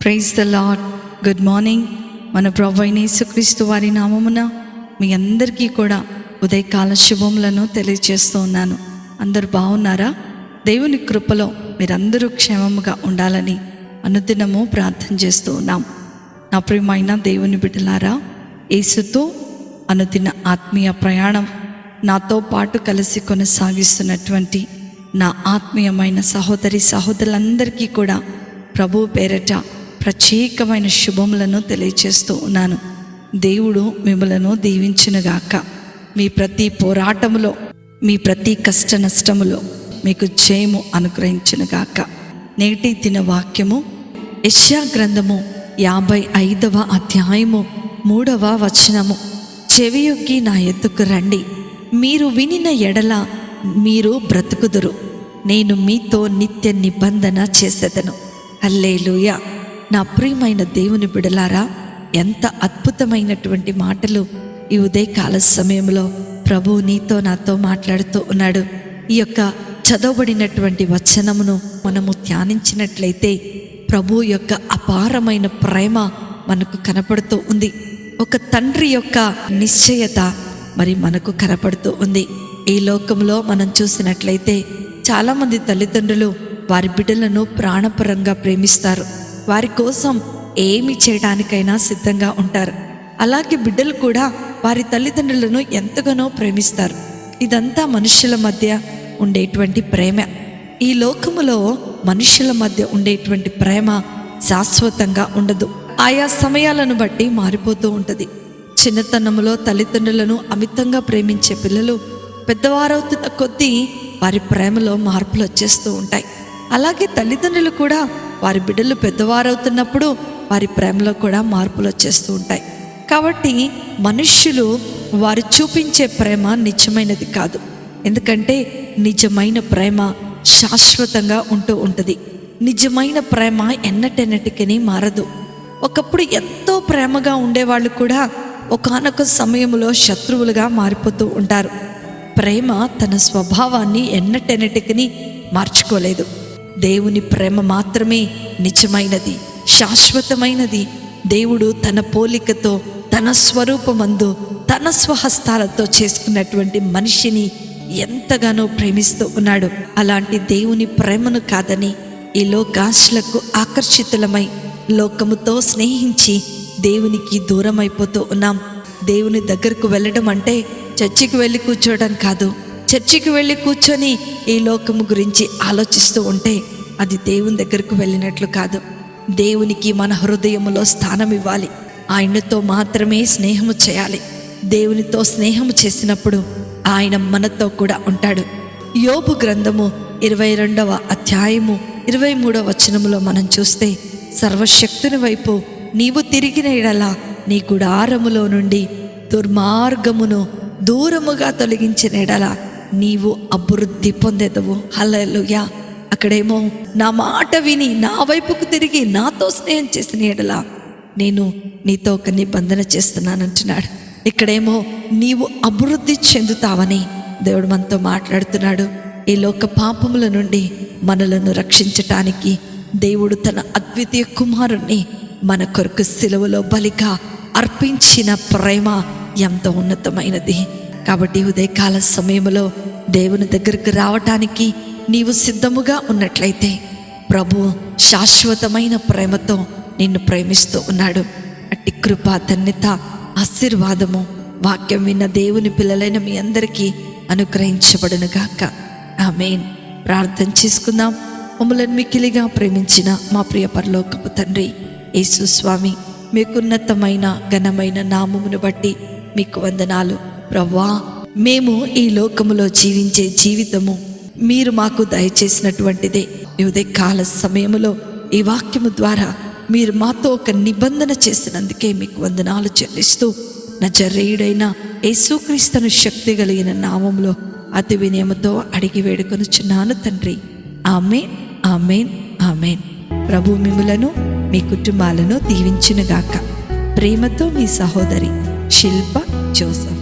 Praise the lord. Good morning. మన ప్రభువైన యేసుక్రీస్తు వారి నామమున మీ అందరికీ కూడా ఉదయకాల శుభములను తెలియజేస్తూ ఉన్నాను. అందరూ బాగున్నారా? దేవుని కృపలో మీరందరూ క్షేమముగా ఉండాలని అనుదినము ప్రార్థన చేస్తూ ఉన్నాం. నా ప్రియమైన దేవుని బిడ్డలారా, యేసుతో అనుదిన ఆత్మీయ ప్రయాణం నాతో పాటు కలిసి కొనసాగిస్తున్నటువంటి నా ఆత్మీయమైన సహోదరి సహోదరులందరికీ కూడా ప్రభు పేరట ప్రత్యేకమైన శుభములను తెలియచేస్తూ ఉన్నాను. దేవుడు మిమ్మలను దీవించునుగాక. మీ ప్రతి పోరాటములో, మీ ప్రతి కష్ట నష్టములో మీకు జయము అనుగ్రహించునుగాక. నేటి దిన వాక్యము యెషయా గ్రంథము 55వ అధ్యాయము 3వ వచనము. చెవియొగ్గి నా ఎద్దుకు రండి, మీరు వినిన ఎడల మీరు బ్రతుకుదురు, నేను మీతో నిత్య నిబంధన చేసేదను. హల్లెలూయా. నా ప్రియమైన దేవుని బిడలారా, ఎంత అద్భుతమైనటువంటి మాటలు ఈ ఉదయకాల సమయంలో ప్రభు నీతో నాతో మాట్లాడుతూ ఉన్నాడు. ఈ యొక్క చదవబడినటువంటి వచనమును మనము ధ్యానించినట్లయితే ప్రభు యొక్క అపారమైన ప్రేమ మనకు కనపడుతూ ఉంది. ఒక తండ్రి యొక్క నిశ్చయత మరి మనకు కనపడుతూ ఉంది. ఈ లోకంలో మనం చూసినట్లయితే చాలామంది తల్లిదండ్రులు వారి బిడ్డలను ప్రాణపరంగా ప్రేమిస్తారు. వారి కోసం ఏమి చేయడానికైనా సిద్ధంగా ఉంటారు. అలాగే బిడ్డలు కూడా వారి తల్లిదండ్రులను ఎంతగానో ప్రేమిస్తారు. ఇదంతా మనుషుల మధ్య ఉండేటువంటి ప్రేమ. ఈ లోకములో మనుషుల మధ్య ఉండేటువంటి ప్రేమ శాశ్వతంగా ఉండదు. ఆయా సమయాలను బట్టి మారిపోతూ ఉంటుంది. చిన్నతనంలో తల్లిదండ్రులను అమితంగా ప్రేమించే పిల్లలు పెద్దవారవుతున్న కొద్దీ వారి ప్రేమలో మార్పులు వచ్చేస్తూ ఉంటాయి. అలాగే తల్లిదండ్రులు కూడా వారి బిడ్డలు పెద్దవారవుతున్నప్పుడు వారి ప్రేమలో కూడా మార్పులు వచ్చేస్తూ ఉంటాయి. కాబట్టి మనుష్యులు వారు చూపించే ప్రేమ నిజమైనది కాదు. ఎందుకంటే నిజమైన ప్రేమ శాశ్వతంగా ఉంటూ ఉంటుంది. నిజమైన ప్రేమ ఎన్నటెన్నటికీ మారదు. ఒకప్పుడు ఎంతో ప్రేమగా ఉండేవాళ్ళు కూడా ఒకానొక సమయంలో శత్రువులుగా మారిపోతూ ఉంటారు. ప్రేమ తన స్వభావాన్ని ఎన్నటెన్నటికీ మార్చుకోలేదు. దేవుని ప్రేమ మాత్రమే నిజమైనది, శాశ్వతమైనది. దేవుడు తన పోలికతో, తన స్వరూపమందు, తన స్వహస్తాలతో చేసుకున్నటువంటి మనిషిని ఎంతగానో ప్రేమిస్తూ ఉన్నాడు. అలాంటి దేవుని ప్రేమను కాదని ఈ లోకాశలకు ఆకర్షితులమై లోకముతో స్నేహించి దేవునికి దూరం అయిపోతూ ఉన్నాం. దేవుని దగ్గరకు వెళ్ళడం అంటే చర్చికి వెళ్ళి కూర్చోవడం కాదు. చర్చికి వెళ్ళి కూర్చొని ఈ లోకము గురించి ఆలోచిస్తూ ఉంటే అది దేవుని దగ్గరకు వెళ్ళినట్లు కాదు. దేవునికి మన హృదయములో స్థానం ఇవ్వాలి. ఆయనతో మాత్రమే స్నేహము చేయాలి. దేవునితో స్నేహము చేసినప్పుడు ఆయన మనతో కూడా ఉంటాడు. యోబు గ్రంథము 22వ అధ్యాయము 23వ వచనములో మనం చూస్తే, సర్వశక్తుని వైపు నీవు తిరిగిన ఎడల నీ గుడారములో నుండి దుర్మార్గమును దూరముగా తొలగించిన ఎడల నీవు అభివృద్ధి పొందేదవు. హల్లెలూయా. అక్కడేమో నా మాట విని నా వైపుకు తిరిగి నాతో స్నేహం చేసిన ఎడల నేను నీతో ఒక నిబంధన చేస్తున్నానంటున్నాడు. ఇక్కడేమో నీవు అభివృద్ధి చెందుతావని దేవుడు మనతో మాట్లాడుతున్నాడు. ఈ లోక పాపముల నుండి మనలను రక్షించటానికి దేవుడు తన అద్వితీయ కుమారుణ్ణి మన కొరకు సిలువలో బలిగా అర్పించిన ప్రేమ ఎంతో ఉన్నతమైనది. కాబట్టి ఉదయకాల సమయంలో దేవుని దగ్గరికి రావటానికి నీవు సిద్ధముగా ఉన్నట్లయితే ప్రభు శాశ్వతమైన ప్రేమతో నిన్ను ప్రేమిస్తూ ఉన్నాడు. అట్టి కృప, ధన్యత, ఆశీర్వాదము వాక్యం విన్న దేవుని పిల్లలైన మీ అందరికీ అనుగ్రహించబడునుగాక. ఆమేన్. ప్రార్థన చేసుకుందాం. మమ్మల్ని మిక్కిలిగా ప్రేమించిన మా ప్రియ పరలోకపు తండ్రి యేసు స్వామి, మీకున్నతమైన ఘనమైన నామమును బట్టి మీకు వందనాలు. ప్రభువా, మేము ఈ లోకములో జీవించే జీవితము మీరు మాకు దయచేసినటువంటిదే. ఈ ఉదయకాల సమయములో ఈ వాక్యము ద్వారా మీరు మాతో ఒక నిబంధన చేసినందుకే మీకు వందనాలు చెల్లిస్తూ నజరేయుడైన యేసుక్రీస్తును శక్తి కలిగిన నామములో అతి వినయముతో అడిగి వేడుకొనుచున్నాను తండ్రి. ఆమేన్, ఆమేన్, ఆమేన్. ప్రభు మిమ్ములను మీ కుటుంబాలను దీవించునుగాక. ప్రేమతో మీ సహోదరి శిల్ప జోసఫ్.